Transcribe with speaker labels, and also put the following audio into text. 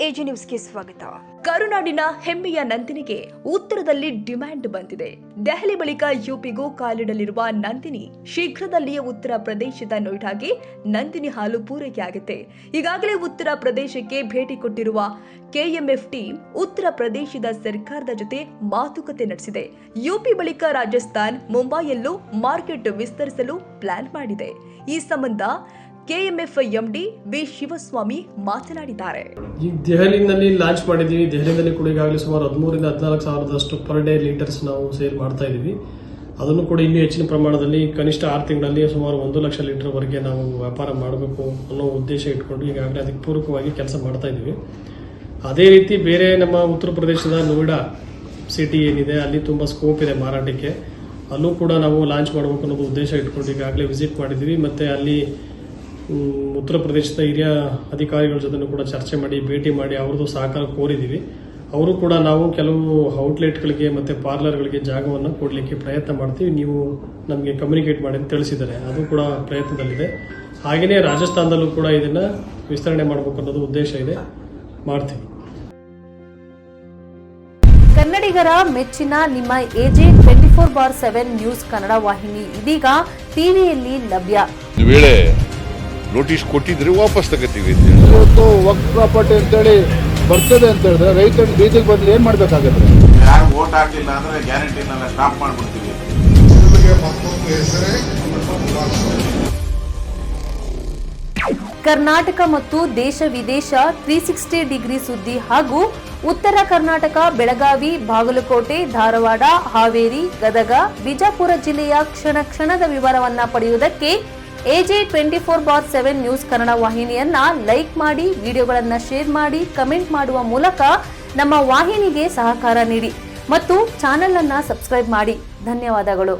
Speaker 1: AG ನ್ಯೂಸ್ಗೆ ಸ್ವಾಗತ. ಕರುನಾಡಿನ ಹೆಮ್ಮೆಯ ನಂದಿನಿಗೆ ಉತ್ತರದಲ್ಲಿ ಡಿಮ್ಯಾಂಡ್ ಬಂದಿದೆ. ದೆಹಲಿ ಬಳಿಕ ಯುಪಿಗೂ ಕಾಲಿಡಲಿರುವ ನಂದಿನಿ ಶೀಘ್ರದಲ್ಲಿಯೇ ಉತ್ತರ ಪ್ರದೇಶದ ನೋಯ್ಡಾಗೆ ನಂದಿನಿ ಹಾಲು ಪೂರೈಕೆಯಾಗುತ್ತೆ. ಈಗಾಗಲೇ ಉತ್ತರ ಪ್ರದೇಶಕ್ಕೆ ಭೇಟಿ ಕೊಟ್ಟಿರುವ ಕೆಎಂಎಫ್ ಟೀಮ್ ಉತ್ತರ ಪ್ರದೇಶದ ಸರ್ಕಾರದ ಜೊತೆ ಮಾತುಕತೆ ನಡೆಸಿದೆ. ಯುಪಿ ಬಳಿಕ ರಾಜಸ್ಥಾನ್, ಮುಂಬೈಯಲ್ಲೂ ಮಾರ್ಕೆಟ್ ವಿಸ್ತರಿಸಲು ಪ್ಲಾನ್ ಮಾಡಿದೆ. ಈ ಸಂಬಂಧ ಕೆಎಂಎಫ್ ಎಂಡಿ ವಿ ಶಿವಸ್ವಾಮಿ ಮಾತನಾಡಿದ್ದಾರೆ.
Speaker 2: ಈಗ ದೆಹಲಿನಲ್ಲಿ ಲಾಂಚ್ ಮಾಡಿದ್ದೀವಿ. ದೆಹಲಿನಲ್ಲಿ ಕೂಡ ಈಗಾಗಲೇ ಸುಮಾರು 13,000 ರಿಂದ 14,000 ಪರ್ ಡೇ ಲೀಟರ್ಸ್ ನಾವು ಸೇಲ್ ಮಾಡ್ತಾ ಇದ್ದೀವಿ. ಅದನ್ನು ಕೂಡ ಇನ್ನೂ ಹೆಚ್ಚಿನ ಪ್ರಮಾಣದಲ್ಲಿ ಕನಿಷ್ಠ 6 ತಿಂಗಳಲ್ಲಿ ಸುಮಾರು 1 ಲಕ್ಷ ಲೀಟರ್ ವರೆಗೆ ನಾವು ವ್ಯಾಪಾರ ಮಾಡಬೇಕು ಅನ್ನೋ ಉದ್ದೇಶ ಇಟ್ಕೊಂಡು ಈಗಾಗಲೇ ಅದಕ್ಕೆ ಪೂರಕವಾಗಿ ಕೆಲಸ ಮಾಡ್ತಾ ಇದ್ದೀವಿ. ಅದೇ ರೀತಿ ಬೇರೆ ನಮ್ಮ ಉತ್ತರ ಪ್ರದೇಶದ ನೋಯ್ಡಾ ಸಿಟಿ ಏನಿದೆ ಅಲ್ಲಿ ತುಂಬ ಸ್ಕೋಪ್ ಇದೆ ಮಾರಾಟಕ್ಕೆ. ಅಲ್ಲೂ ಕೂಡ ನಾವು ಲಾಂಚ್ ಮಾಡಬೇಕು ಅನ್ನೋದು ಉದ್ದೇಶ ಇಟ್ಕೊಂಡು ಈಗಾಗಲೇ ವಿಸಿಟ್ ಮಾಡಿದ್ದೀವಿ. ಮತ್ತು ಅಲ್ಲಿ ಉತ್ತರ ಪ್ರದೇಶದ ಹಿರಿಯ ಅಧಿಕಾರಿಗಳ ಜೊತೆ ಕೂಡ ಚರ್ಚೆ ಮಾಡಿ ಭೇಟಿ ಮಾಡಿ ಅವ್ರದ್ದು ಸಹಕಾರ ಕೋರಿದ್ದೀವಿ. ಅವರು ಕೂಡ ನಾವು ಕೆಲವು ಔಟ್ಲೆಟ್ಗಳಿಗೆ ಮತ್ತು ಪಾರ್ಲರ್ಗಳಿಗೆ ಜಾಗವನ್ನು ಕೊಡಲಿಕ್ಕೆ ಪ್ರಯತ್ನ ಮಾಡ್ತೀವಿ, ನೀವು ನಮಗೆ ಕಮ್ಯುನಿಕೇಟ್ ಮಾಡಿ ಅಂತ ತಿಳಿಸಿದ್ದಾರೆ. ಅದು ಕೂಡ ಪ್ರಯತ್ನದಲ್ಲಿದೆ. ಹಾಗೆಯೇ ರಾಜಸ್ಥಾನದಲ್ಲೂ ಕೂಡ ಇದನ್ನು ವಿಸ್ತರಣೆ ಮಾಡಬೇಕು ಅನ್ನೋದು ಉದ್ದೇಶ ಇದೆ, ಮಾಡ್ತೀವಿ.
Speaker 3: ಕನ್ನಡಿಗರ ಮೆಚ್ಚಿನ ನಿಮ್ಮ ಎಜೆ 24/7 ನ್ಯೂಸ್ ಕನ್ನಡ ವಾಹಿನಿ ಇದೀಗ ಟಿವಿಯಲ್ಲಿ ಲಭ್ಯ.
Speaker 4: ವೇಳೆ ನೋಟಿಸ್ ಕೊಟ್ಟಿದ್ರೆ ವಾಪಸ್ ತಗೋತೀವಿ.
Speaker 5: ಇವತ್ತು ವಕ್ಫ್ ಪ್ರಾಪರ್ಟಿ ಅಂತೇಳಿ ಬರ್ತದೆ ಅಂತ ಹೇಳಿದ್ರೆ ರೈತರು ಬೀದಿಗೆ ಬಂದು ಏನ್ ಮಾಡ್ಬೇಕಾಗತ್ತೆ?
Speaker 6: ಯಾರು ವೋಟ್ ಹಾಕಿಲ್ಲ ಅಂದ್ರೆ ಗ್ಯಾರಂಟಿನೆಲ್ಲ ಸ್ಟಾಪ್ ಮಾಡ್ಬಿಡ್ತೀವಿ.
Speaker 3: ಕರ್ನಾಟಕ ಮತ್ತು ದೇಶ ವಿದೇಶ 360 ಡಿಗ್ರಿ ಸುದ್ದಿ ಹಾಗೂ ಉತ್ತರ ಕರ್ನಾಟಕ, ಬೆಳಗಾವಿ, ಬಾಗಲಕೋಟೆ, ಧಾರವಾಡ, ಹಾವೇರಿ, ಗದಗ, ಬಿಜಾಪುರ ಜಿಲ್ಲೆಯ ಕ್ಷಣ ಕ್ಷಣದ ವಿವರವನ್ನ ಪಡೆಯುವುದಕ್ಕೆ ಎಜೆ 24/7 ನ್ಯೂಸ್ ಕನ್ನಡ ವಾಹಿನಿಯನ್ನ ಲೈಕ್ ಮಾಡಿ, ವಿಡಿಯೋಗಳನ್ನ ಶೇರ್ ಮಾಡಿ, ಕಮೆಂಟ್ ಮಾಡುವ ಮೂಲಕ ನಮ್ಮ ವಾಹಿನಿಗೆ ಸಹಕಾರ ನೀಡಿ ಮತ್ತು ಚಾನೆಲ್ ಅನ್ನ ಸಬ್ಸ್ಕ್ರೈಬ್ ಮಾಡಿ. ಧನ್ಯವಾದಗಳು.